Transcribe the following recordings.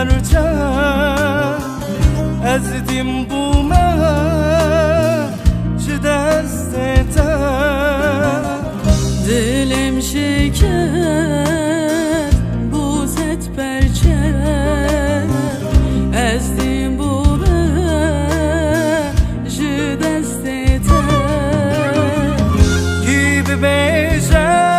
برچه از دیم بومه چه دستته دلم شکر بوزت برچه از دیم بومه چه دستته کی ببیشه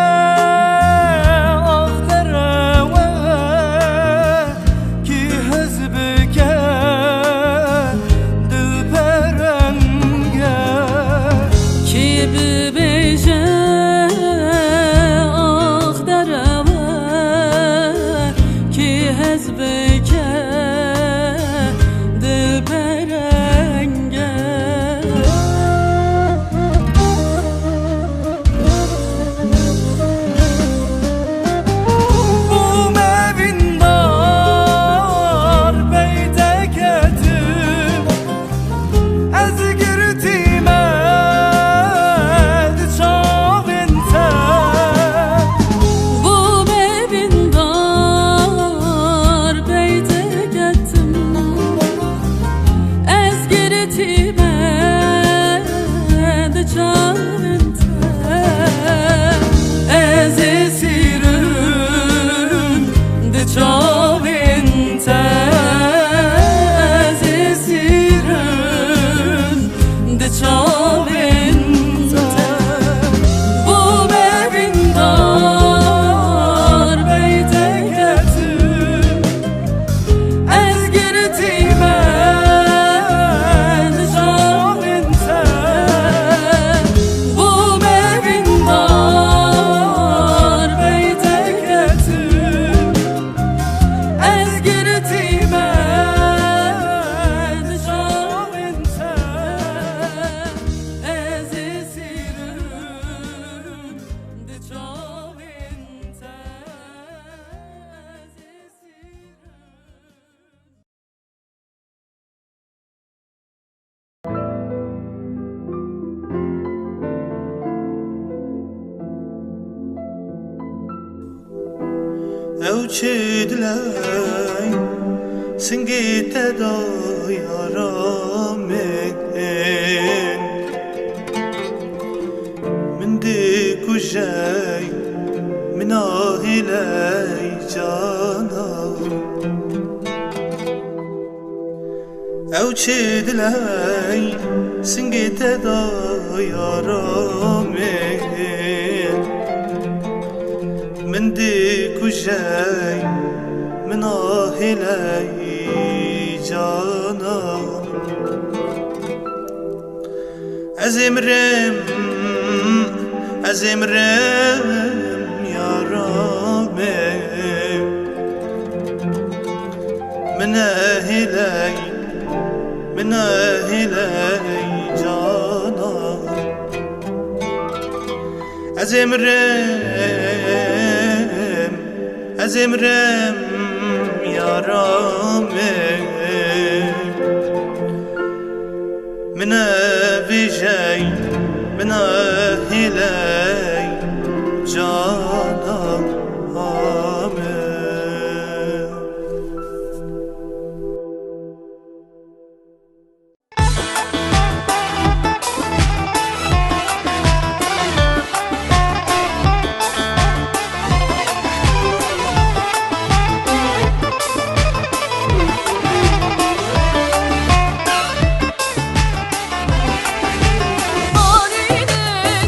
او چه دلای سنگی تدای آرامین من دی کجای من آهیلای جانا او چه دلای سنگی تدای آرامین من دی کجای من آهیلای جانا از امرم یارامه من آهیلای جانا از امرم یارامه من بیجای من آهیلای جانا Arine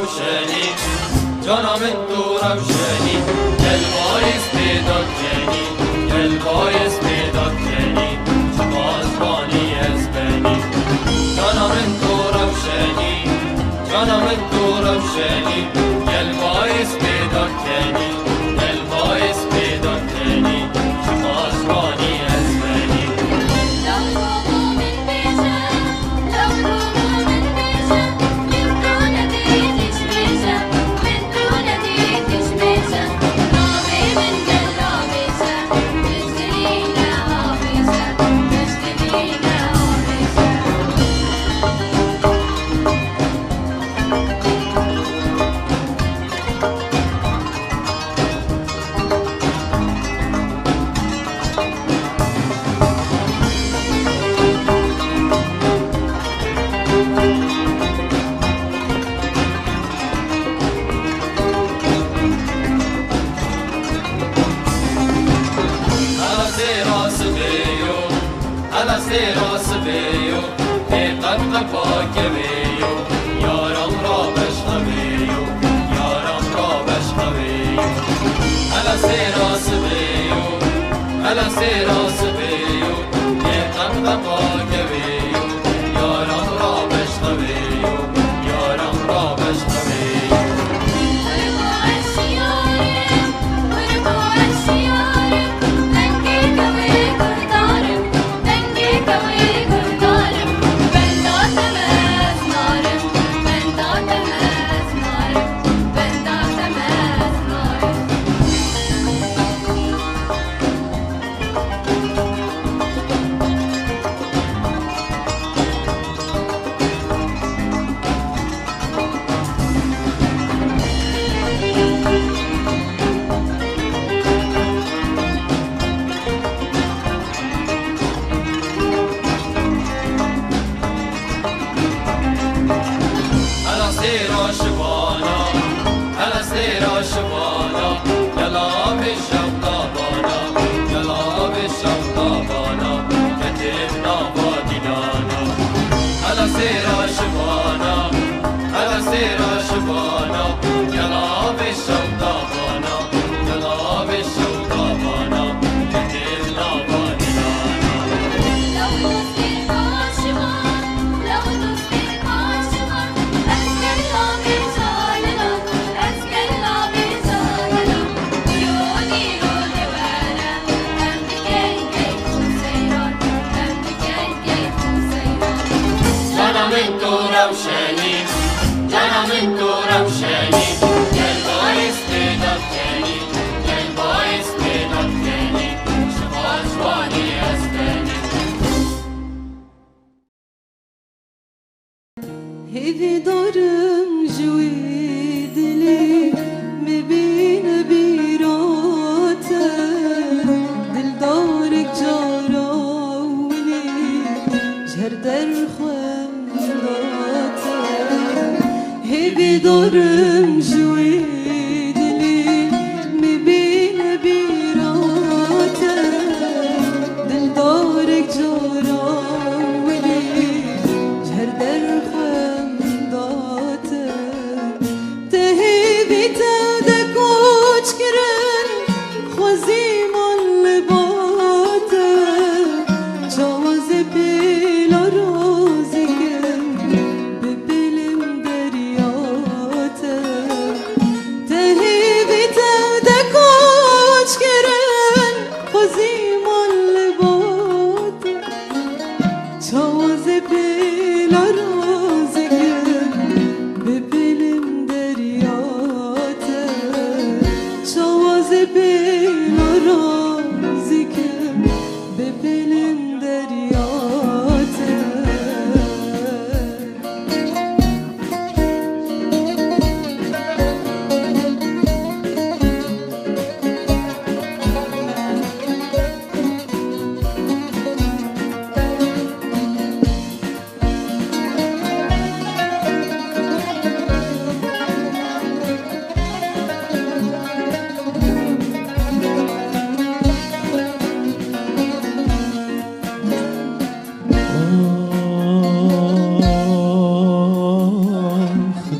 روشنی جانم تو روشنی دل باعث پیدا کنی دل باعث پیدا کنی چه بازبانی از بنی جانم تو روشنی جانم تو روشنی دل باعث پیدا کنی دل باعث پیدا کنی چه بازبانی از بنی راس بیو پیقت پاک بیو یارم را بشنویو یارم را بشنویو راس بیو راس بیو پیقت پاک بیو یارم را بشنویو یارم را بشنویو جانم تو روشنی دل باعث پیدا کنی دل باعث پیدا کنی چه بازبانی از بنی هیوی دارم جوی دلی مبین بیراته دل دارک جاراولی جر در هیوی دارم جوی دلی مبین بیراته دل دارک جاراولی جر در خنداته ته هیوی تا کوچ کرن خوزی مال لباته جواز پیلا روزی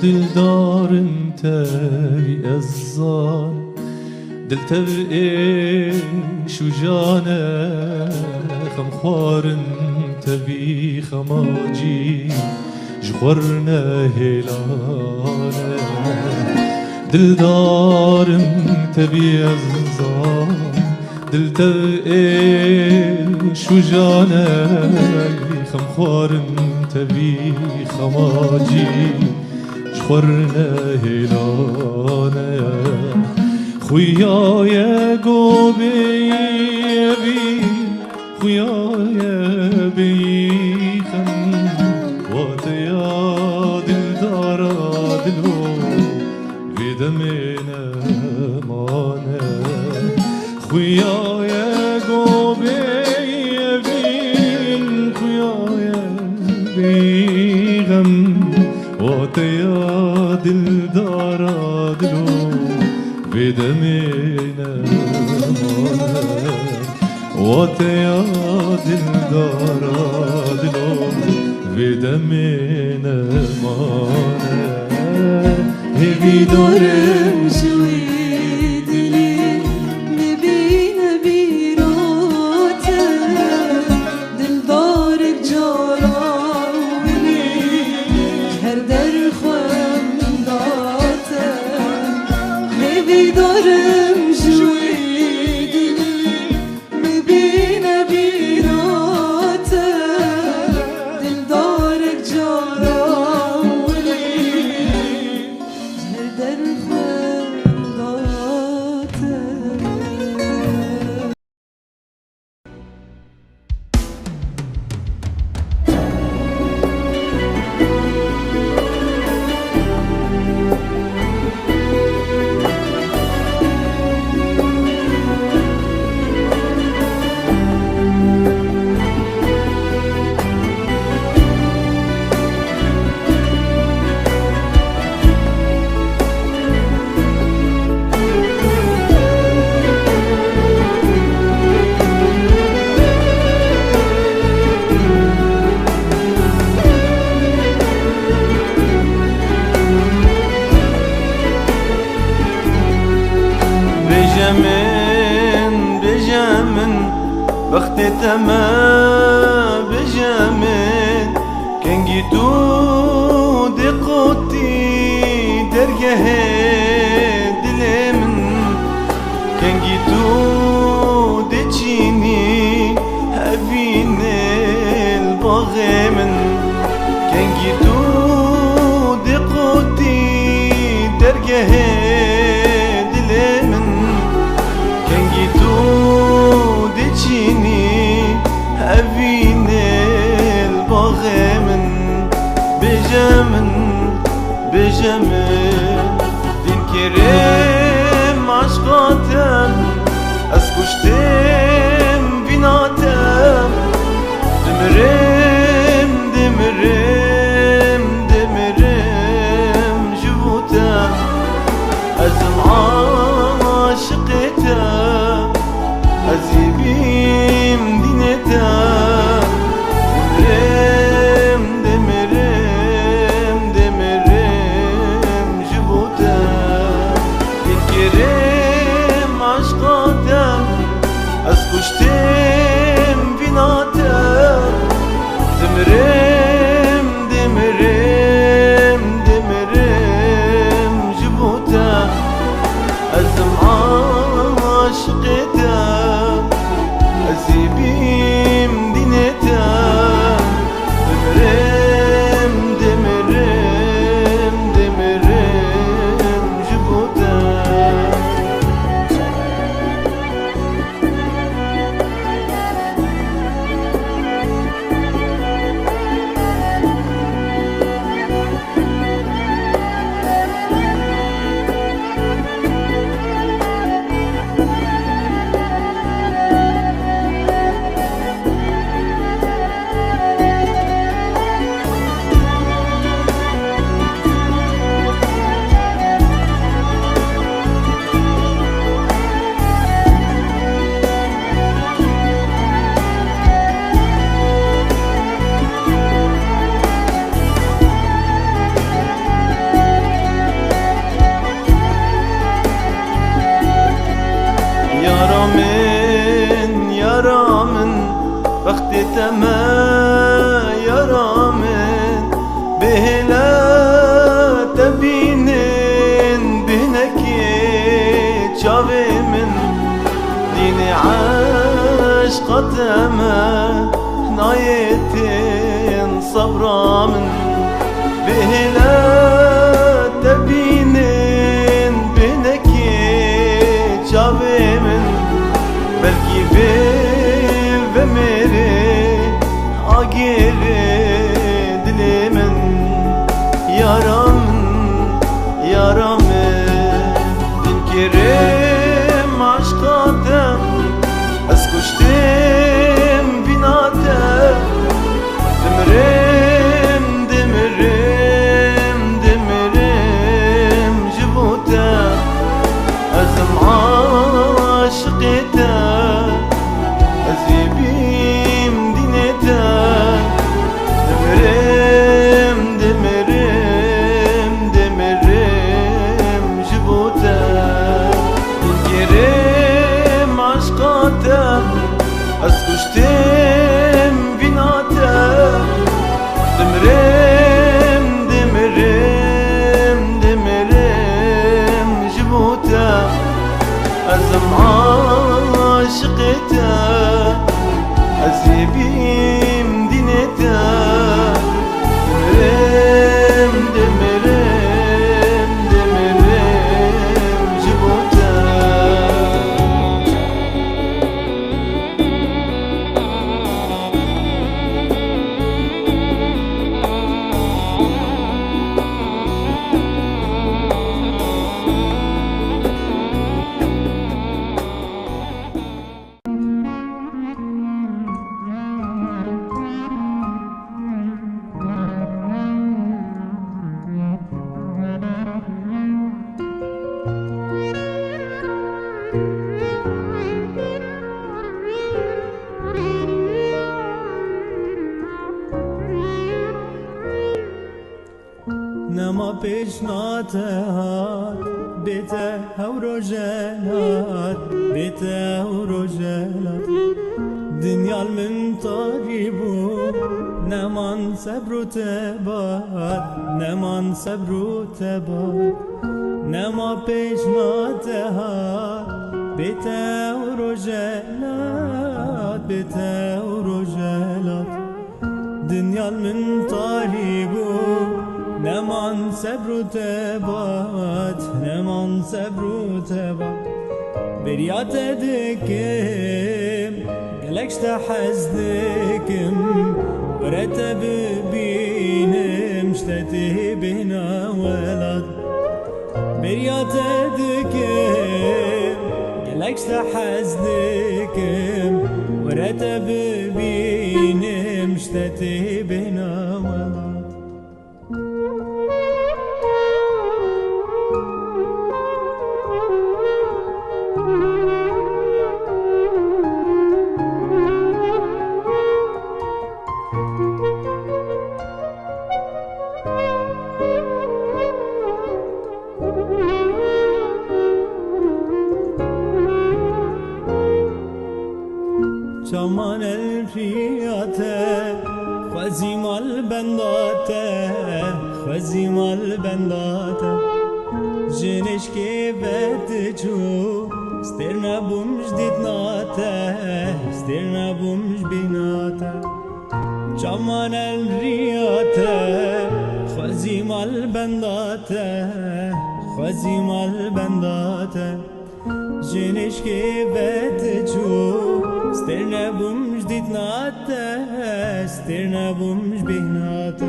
دلدار تبي الزان دل تبي شو جانا خم خوارن تبي خماجي جخورنا هلانا دل دارم تبي الزان دل تبي شو جانا خم خوارن تبي خماجي جخورنا هلانا خويايا قوبي بي خويايا بي خم واتيا دل دارا دلو بدمنا مانا خويايا قوبي بي خويايا بي غم واتيا دل دارا دلو بدمنا مانا واتيا دل دارا دلو بدمنا مانا هبي دارم شوي دلي مبين بيراته دل دارك جاراولي هر در خوام داته هبي دارم شوي دلي مبين بيراته دل دارك جاراولي در خنداته بجامن وقت تما بجامن كان جيتو دقوتي درجه دلمن كان جيتو دجيني هفين البغمن كان جيتو دقوتي درجه هفين البغمن بجمن دين كريم عشقاتم اسكشتم بناتم دمرم دمرم دمرم جبوتم ازم عاشقتم azibim dineta demirem demirem demirem دمه نايتين صبرا من بهلا تبينين بنكي شابي من بلكي بميري آگیری دلی من یارم دین کریم عشقاتم از کشتیم بیناتم دمرم جبوتم ازم عاشقتم از بیم دینتم دمرم جبوتم دین کریم عشقاتم از کشتیم بیناتم دمرم جبوتم ازم عاشقتم از بیم دینتم دمرم جبوتم نما پیشناتت بیته هورو جلات بیته هورو جلات دنیا من طریبو نمان صبر و تبات نمان صبر و تبات نما پیشناتت بیته هورو جلات بیته هورو جلات دنیا من طریبو نمان صبر و تبات نمان صبر و تبات بريات دكم قلقش تحزدكم ورتب بينم اشتتي بنا ولد بريات دكم قلقش تحزدكم ورتب بينم اشتتي بنا ولد چمان الفياته خزيم البنداته خزيم البنداته جنش كيفت جو سترنا بومش ديتناته سترنا بومش بيناته چمان الرياته خزيم البنداته خزيم البنداته جنش كيفت جو سترنا بومش ديتناته سترنا بومش بيناته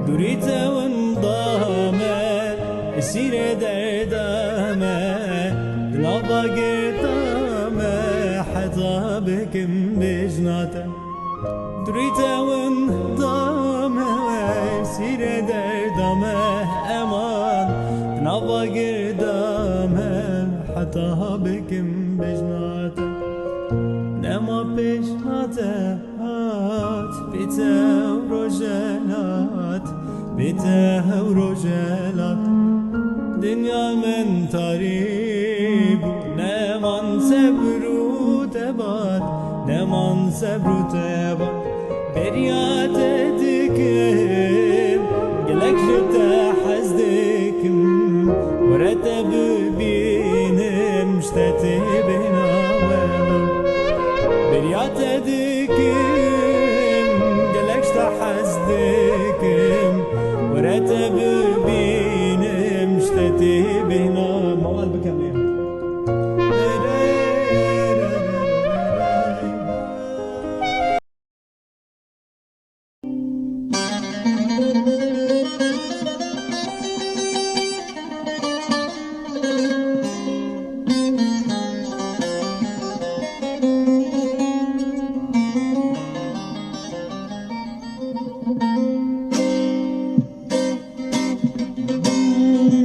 دوريته وانضامه اسير دردامه دنابا قرطامه حطابكم بجناته دوريته وانضامه اسير دردامه امان دنابا قرطامه حطابكم بجناته نما پیشناته هات بیته و روژلات بیته و روژلات دنیا من تاریب نمان صبر و تبات نمان صبر و تبات بریات دکم گلک جتا حزدکم ورتب بینم شتت بنا ولم بريات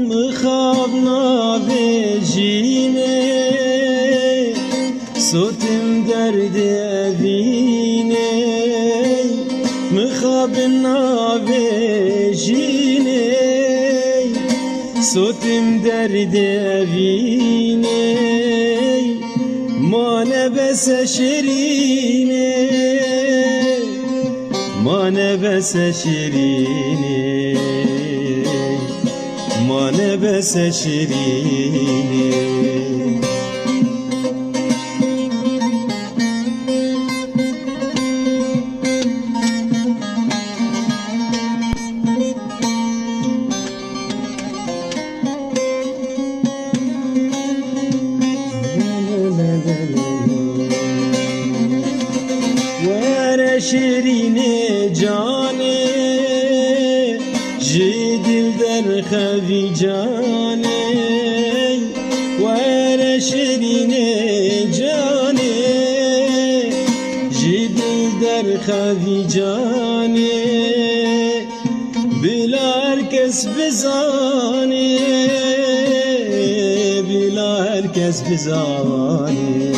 مخاب نابجینه صوتم درد اوینه مخاب نابجینه صوتم درد اوینه ما نبس شیرینه ما نبس شیرینه ما نبس شیرینه شیرین جانه جی دل در خوی جانه ور شیرین جانه جی دل در خوی جانه بلا هر کس بزانه بلا هر کس بزانه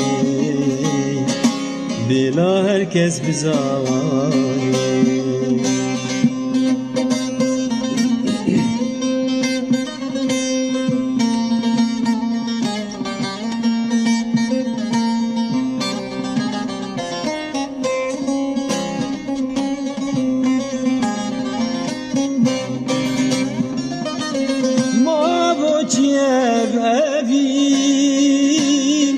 بلا herkes bizani Ma boçev evin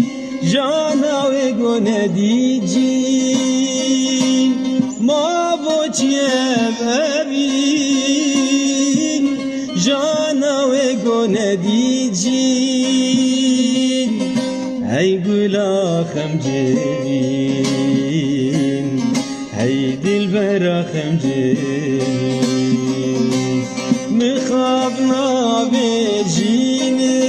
Jana ve gonedicin Ma boçev evin Jana ve gonedicin Hey gülahım cevin Hey dilberahım cevin Mıkhab nabecine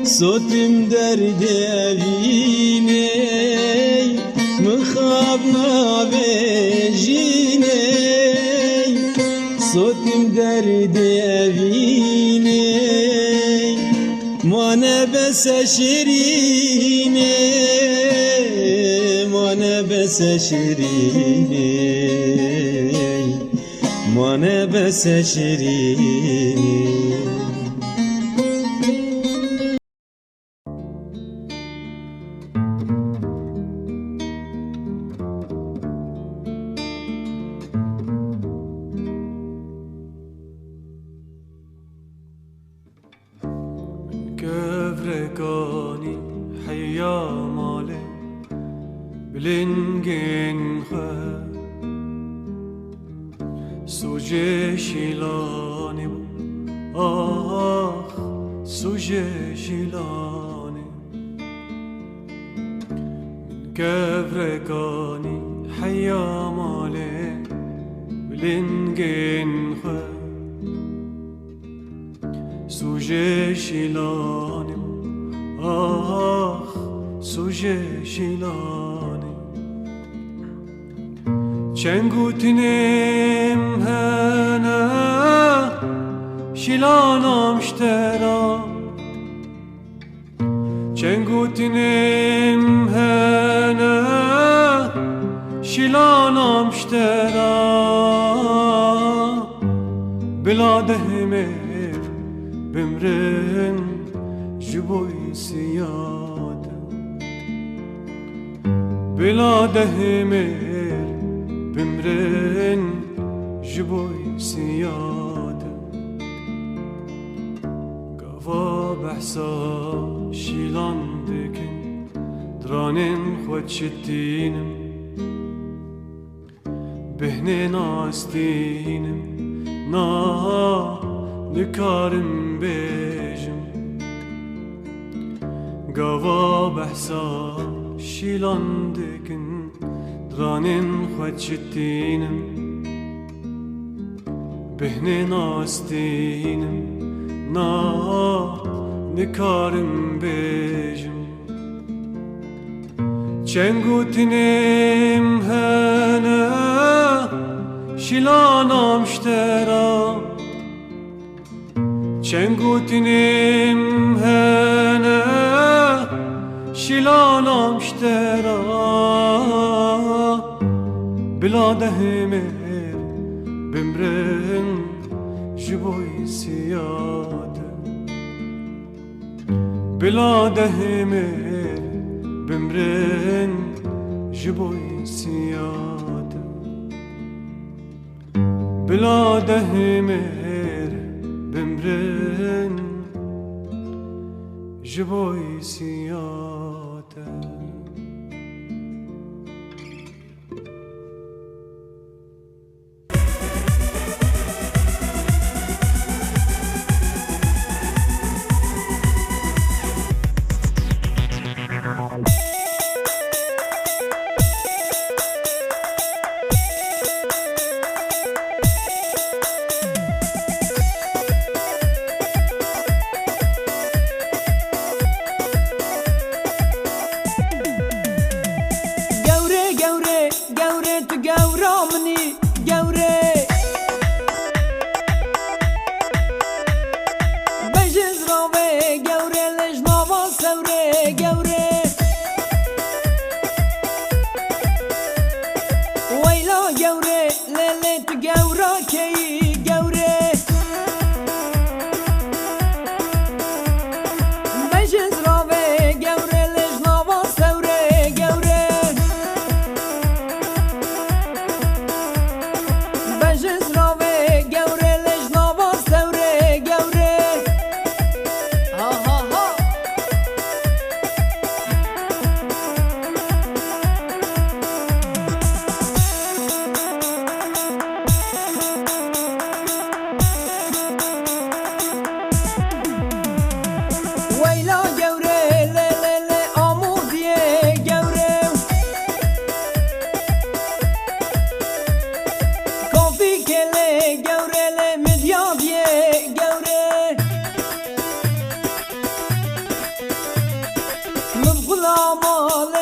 Sotim derdi evine Mıkhab nabecine Sotim derdi evine Mane bese şirine Mane bese şirine Mane bese şirine Gevrekani hayya male Bilingen khe Suje shilani Ah suje shilani Gevrekani hayya male Bilingen khe Suje shilani Ah suje shilani Çengutinem hana Shilanam shtera Çengutinem hana Shilanam shtera Biladehme بمرن جبوی سیاد بلا دهمر بمرن جبوی سیاد قوا بحسا شیلان دکن درانن خود شتینم بهنه ناستینم نا نکارم بیجم گوا بحثا شیلان دکن درانن خود شتینم بهنه ناستینم نا نکارم بیجم چنگوتنم هنه شیلانم شترا چنگوتینیم هنه شیلانم شترا بلاد همر بمرن جبوی سیاده بلاد همر بمرن جبوی سیاده بلاد همر بمرن جبوی سیاده Mevla